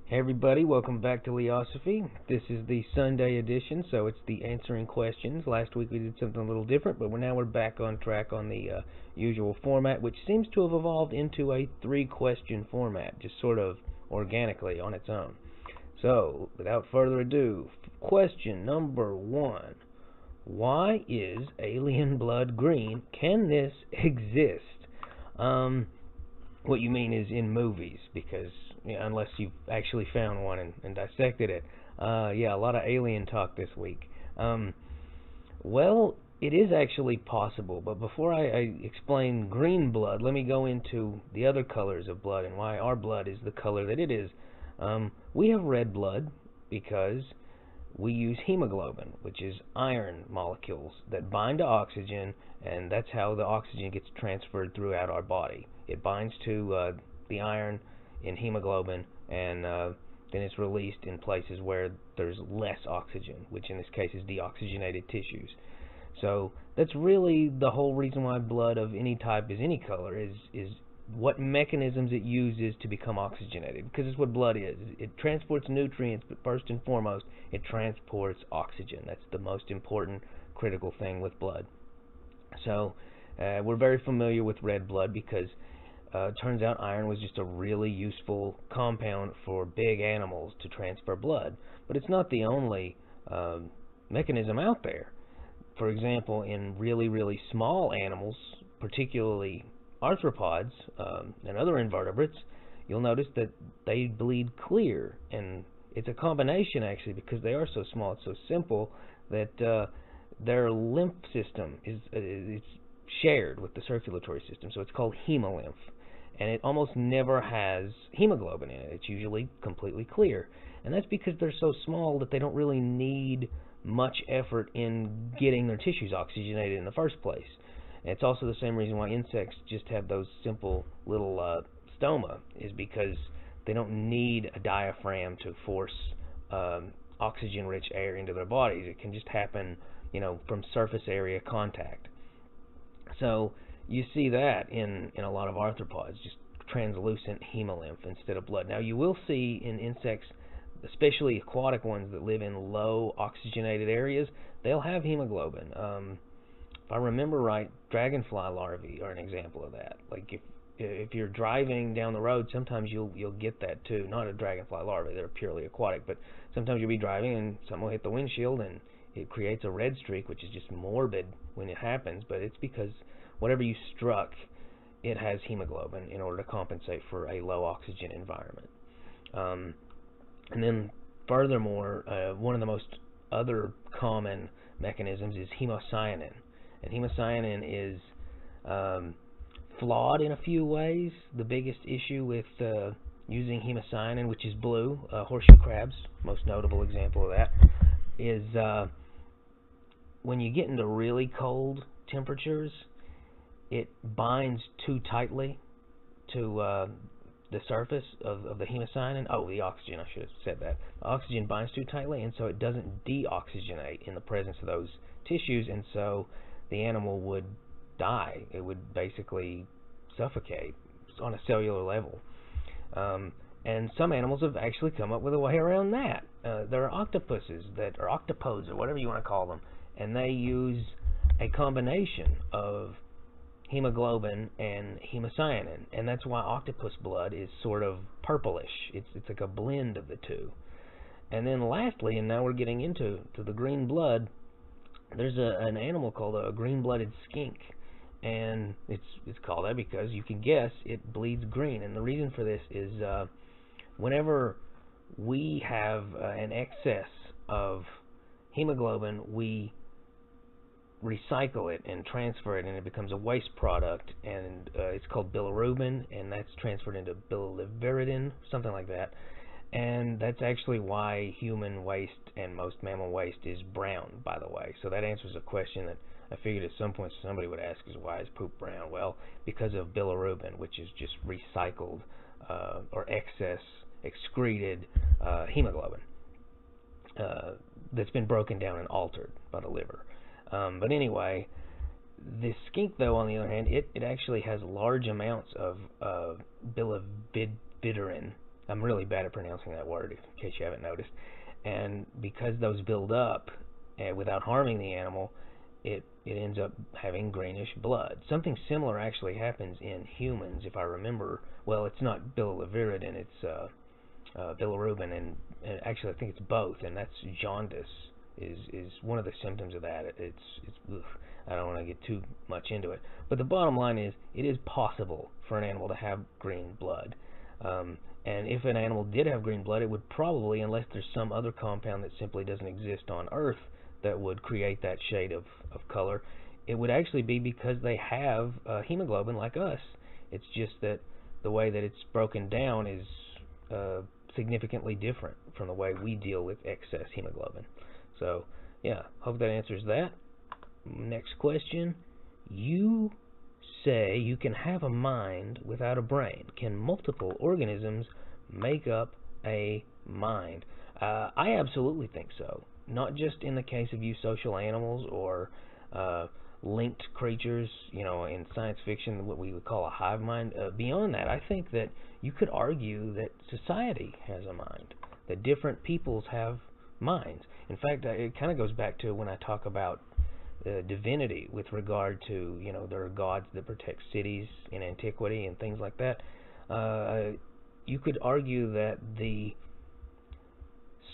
Hey everybody, welcome back to Leosophy. This is the Sunday edition, so it's the answering questions. Last week we did something a little different, but we're back on track on the usual format, which seems to have evolved into a three-question format, just sort of organically on its own. So, without further ado, question number one. Why is alien blood green? Can this exist? What you mean is in movies, because unless you've actually found one and dissected it. Yeah, a lot of alien talk this week. Well, it is actually possible, but before I explain green blood, let me go into the other colors of blood and why our blood is the color that it is. We have red blood because we use hemoglobin, which is iron molecules that bind to oxygen, and that's how the oxygen gets transferred throughout our body. It binds to the iron in hemoglobin, and then it's released in places where there's less oxygen, which in this case is deoxygenated tissues. So that's really the whole reason why blood of any type is any color, is what mechanisms it uses to become oxygenated, because it's what blood is. It transports nutrients, but first and foremost, it transports oxygen. That's the most important, critical thing with blood. So we're very familiar with red blood because it turns out iron was just a really useful compound for big animals to transfer blood. But it's not the only mechanism out there. For example, in really, really small animals, particularly arthropods and other invertebrates, you'll notice that they bleed clear, and it's a combination actually, because they are so small, it's so simple that their lymph system is it's shared with the circulatory system, so it's called hemolymph, and it almost never has hemoglobin in it. It's usually completely clear, and that's because they're so small that they don't really need much effort in getting their tissues oxygenated in the first place. It's also the same reason why insects just have those simple little stoma, is because they don't need a diaphragm to force oxygen-rich air into their bodies. It can just happen, from surface area contact. So you see that in a lot of arthropods, just translucent hemolymph instead of blood. Now you will see in insects, especially aquatic ones that live in low oxygenated areas, they'll have hemoglobin. If I remember right, dragonfly larvae are an example of that. Like if you're driving down the road, sometimes you'll get that too. Not a dragonfly larvae; they're purely aquatic. But sometimes you'll be driving and something will hit the windshield and it creates a red streak, which is just morbid when it happens. But it's because whatever you struck, it has hemoglobin in order to compensate for a low oxygen environment. And then furthermore, one of the most other common mechanisms is hemocyanin. And hemocyanin is flawed in a few ways. The biggest issue with using hemocyanin, which is blue, horseshoe crabs, most notable example of that, is when you get into really cold temperatures, it binds too tightly to the surface of the hemocyanin. Oh, the oxygen, I should have said that. The oxygen binds too tightly, and so it doesn't deoxygenate in the presence of those tissues, and so the animal would die. It would basically suffocate on a cellular level. And some animals have actually come up with a way around that. There are octopuses or octopodes, or whatever you want to call them, and they use a combination of hemoglobin and hemocyanin, and that's why octopus blood is sort of purplish. It's like a blend of the two. And then lastly, and now we're getting into the green blood, there's an animal called a green-blooded skink, and it's called that because you can guess it bleeds green. And the reason for this is whenever we have an excess of hemoglobin, we recycle it and transfer it, and it becomes a waste product, and it's called bilirubin, and that's transferred into biliverdin, something like that. And that's actually why human waste and most mammal waste is brown, by the way. So that answers a question that I figured at some point somebody would ask, is why is poop brown? Well, because of bilirubin, which is just recycled or excess excreted hemoglobin that's been broken down and altered by the liver. But anyway, the skink, though, on the other hand, it actually has large amounts of biliverdin, I'm really bad at pronouncing that word, in case you haven't noticed. And because those build up without harming the animal, it ends up having greenish blood. Something similar actually happens in humans, if I remember. Well, it's not bilirubirin, it's bilirubin, and actually I think it's both, and that's jaundice is one of the symptoms of that. Ugh, I don't want to get too much into it, but the bottom line is it is possible for an animal to have green blood. And if an animal did have green blood, it would probably, unless there's some other compound that simply doesn't exist on Earth that would create that shade of color, it would actually be because they have hemoglobin like us. It's just that the way that it's broken down is significantly different from the way we deal with excess hemoglobin. So, yeah, hope that answers that. Next question. You say you can have a mind without a brain. Can multiple organisms make up a mind? I absolutely think so. Not just in the case of eusocial animals or linked creatures, in science fiction, what we would call a hive mind. Beyond that, I think that you could argue that society has a mind, that different peoples have minds. In fact, it kind of goes back to when I talk about divinity with regard to, there are gods that protect cities in antiquity and things like that. You could argue that the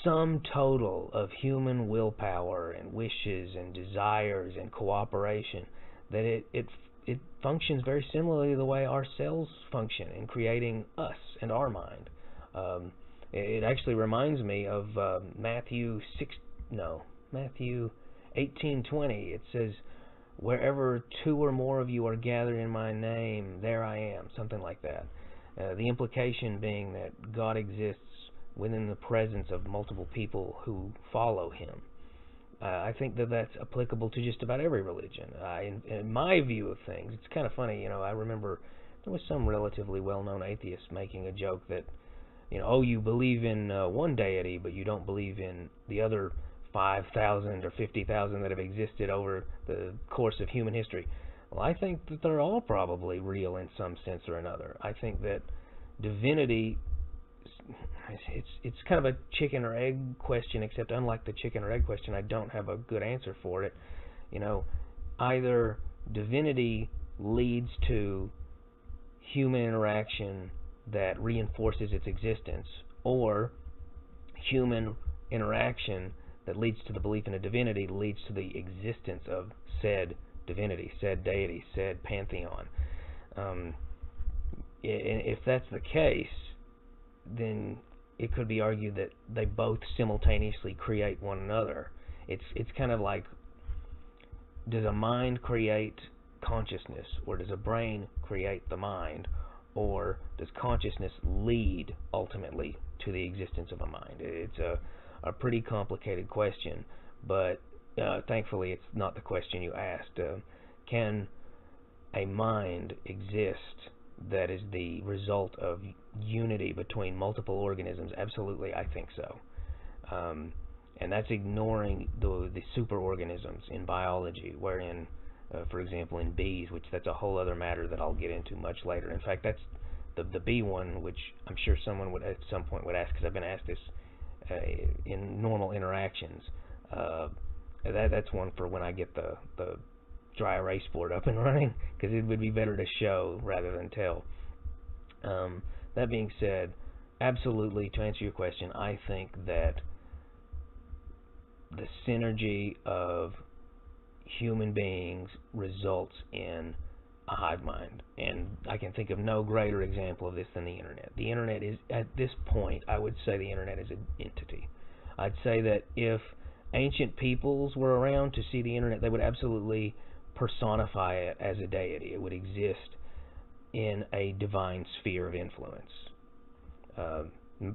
sum total of human willpower and wishes and desires and cooperation, that it functions very similarly to the way our cells function in creating us and our mind. It actually reminds me of Matthew 18:20. It says, "Wherever two or more of you are gathered in my name, there I am," something like that. The implication being that God exists within the presence of multiple people who follow him. I think that that's applicable to just about every religion. In my view of things, it's kind of funny, I remember there was some relatively well-known atheist making a joke that, you believe in one deity, but you don't believe in the other 5,000 or 50,000 that have existed over the course of human history. Well, I think that they're all probably real in some sense or another. I think that divinity, it's kind of a chicken or egg question, except unlike the chicken or egg question, I don't have a good answer for it. Either divinity leads to human interaction that reinforces its existence, or human interaction that leads to the belief in a divinity leads to the existence of said divinity, said deity, said pantheon. If that's the case, then it could be argued that they both simultaneously create one another. It's kind of like, does a mind create consciousness, or does a brain create the mind, or does consciousness lead ultimately to the existence of a mind? It's a pretty complicated question, but thankfully it's not the question you asked. Can a mind exist that is the result of unity between multiple organisms? Absolutely, I think so. And that's ignoring the superorganisms in biology, wherein, for example, in bees, which that's a whole other matter that I'll get into much later. In fact, that's the bee one, which I'm sure someone would at some point would ask, because I've been asked this in normal interactions. That's one for when I get the dry erase board up and running, because it would be better to show rather than tell. That being said, absolutely, to answer your question, I think that the synergy of human beings results in a hive mind. And I can think of no greater example of this than the internet. The internet is, at this point, I would say the internet is an entity. I'd say that if ancient peoples were around to see the internet, they would absolutely personify it as a deity. It would exist in a divine sphere of influence.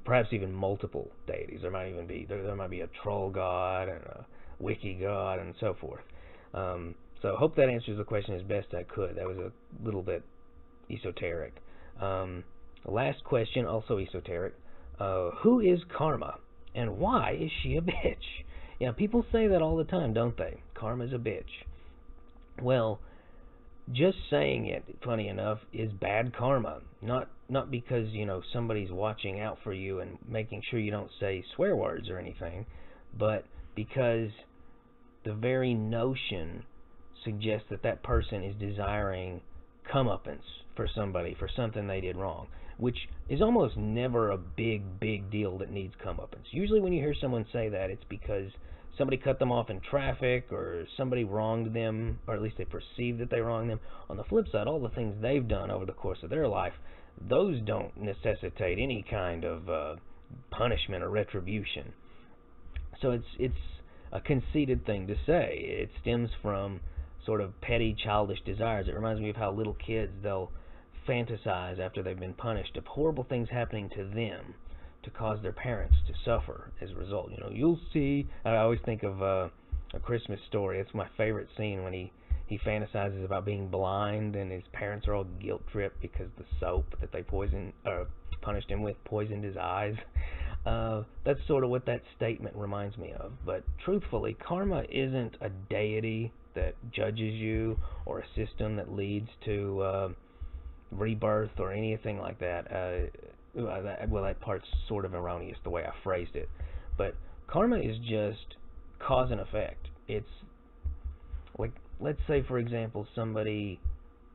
Perhaps even multiple deities. There might even be there might be a troll god and a wiki god and so forth. So I hope that answers the question as best I could. That was a little bit esoteric. Last question, also esoteric. Who is Karma, and why is she a bitch? Yeah, people say that all the time, don't they? Karma's a bitch. Well, just saying it, funny enough, is bad karma. Not because, somebody's watching out for you and making sure you don't say swear words or anything, but because the very notion suggests that that person is desiring comeuppance for somebody, for something they did wrong, which is almost never a big deal that needs comeuppance. Usually when you hear someone say that, it's because somebody cut them off in traffic, or somebody wronged them, or at least they perceive that they wronged them. On the flip side, all the things they've done over the course of their life, those don't necessitate any kind of punishment or retribution. So it's a conceited thing to say. It stems from sort of petty, childish desires. It reminds me of how little kids, they'll fantasize after they've been punished of horrible things happening to them to cause their parents to suffer as a result. You'll see. I always think of A Christmas Story. It's my favorite scene when he fantasizes about being blind and his parents are all guilt-tripped because the soap that they punished him with poisoned his eyes. That's sort of what that statement reminds me of. But truthfully, karma isn't a deity that judges you or a system that leads to rebirth or anything like that. That part's sort of erroneous the way I phrased it. But karma is just cause and effect. It's like, let's say, for example, somebody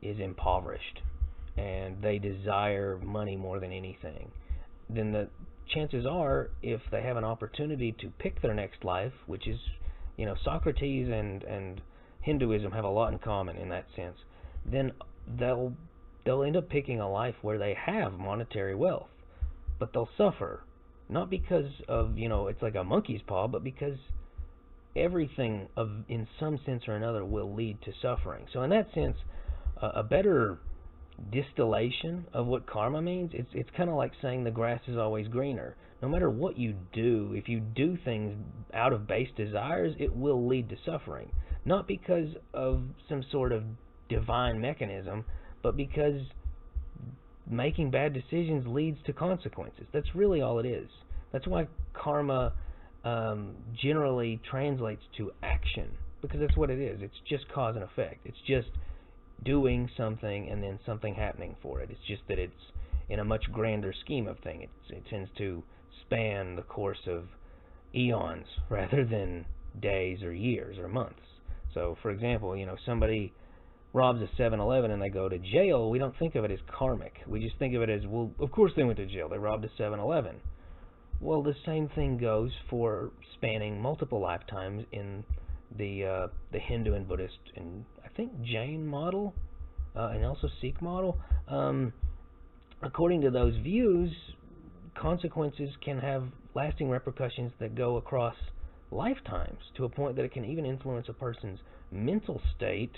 is impoverished and they desire money more than anything. Then the chances are, if they have an opportunity to pick their next life, which is, Socrates and Hinduism have a lot in common in that sense, then they'll end up picking a life where they have monetary wealth, but they'll suffer, not because of, it's like a monkey's paw, but because everything in some sense or another will lead to suffering. So in that sense, a better distillation of what karma means, it's kind of like saying the grass is always greener. No matter what you do, if you do things out of base desires, it will lead to suffering. Not because of some sort of divine mechanism, but because making bad decisions leads to consequences. That's really all it is. That's why karma generally translates to action, because that's what it is. It's just cause and effect. It's just doing something and then something happening for it. It's just that it's in a much grander scheme of things. It tends to span the course of eons rather than days or years or months. So, for example, somebody robs a 7-Eleven and they go to jail. We don't think of it as karmic. We just think of it as, well, of course they went to jail. They robbed a 7-Eleven. Well, the same thing goes for spanning multiple lifetimes in the Hindu and Buddhist and I think Jain model and also Sikh model. According to those views, consequences can have lasting repercussions that go across lifetimes, to a point that it can even influence a person's mental state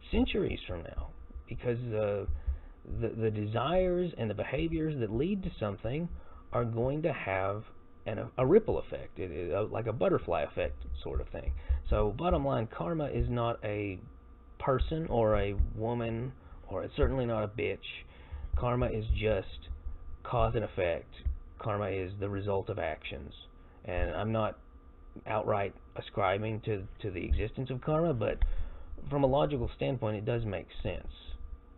centuries from now, because the desires and the behaviors that lead to something are going to have a ripple effect, like a butterfly effect sort of thing. So bottom line, karma is not a person or a woman, or it's certainly not a bitch. Karma is just cause and effect. Karma is the result of actions. And I'm not outright ascribing to the existence of karma, but from a logical standpoint, it does make sense.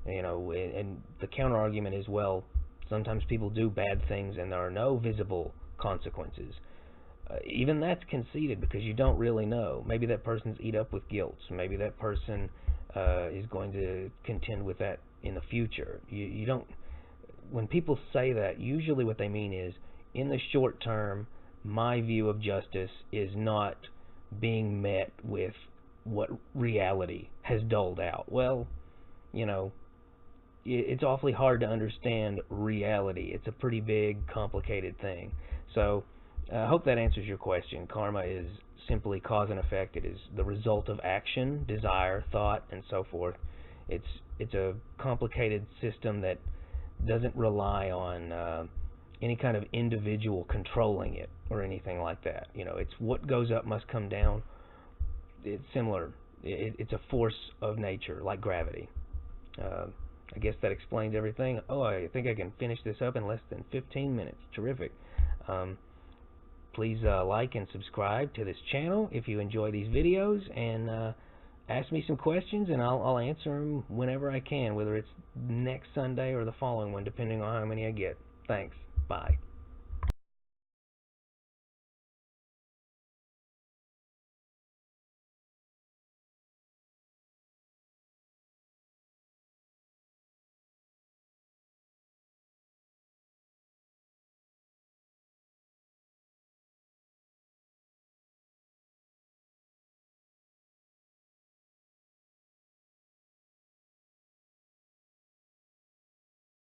And the counter argument is, well, sometimes people do bad things and there are no visible consequences. Even that's conceded, because you don't really know. Maybe that person's eat up with guilt. Maybe that person is going to contend with that in the future. You don't. When people say that, usually what they mean is, in the short term, my view of justice is not being met with what reality has doled out. Well, it's awfully hard to understand reality. It's a pretty big, complicated thing. So I hope that answers your question. Karma is simply cause and effect. It is the result of action, desire, thought, and so forth. It's a complicated system that doesn't rely on any kind of individual controlling it or anything like that. It's what goes up must come down. It's similar. It's a force of nature, like gravity. I guess that explains everything. Oh, I think I can finish this up in less than 15 minutes. Terrific. Please like and subscribe to this channel if you enjoy these videos, and ask me some questions, and I'll answer them whenever I can, whether it's next Sunday or the following one, depending on how many I get. Thanks. Bye.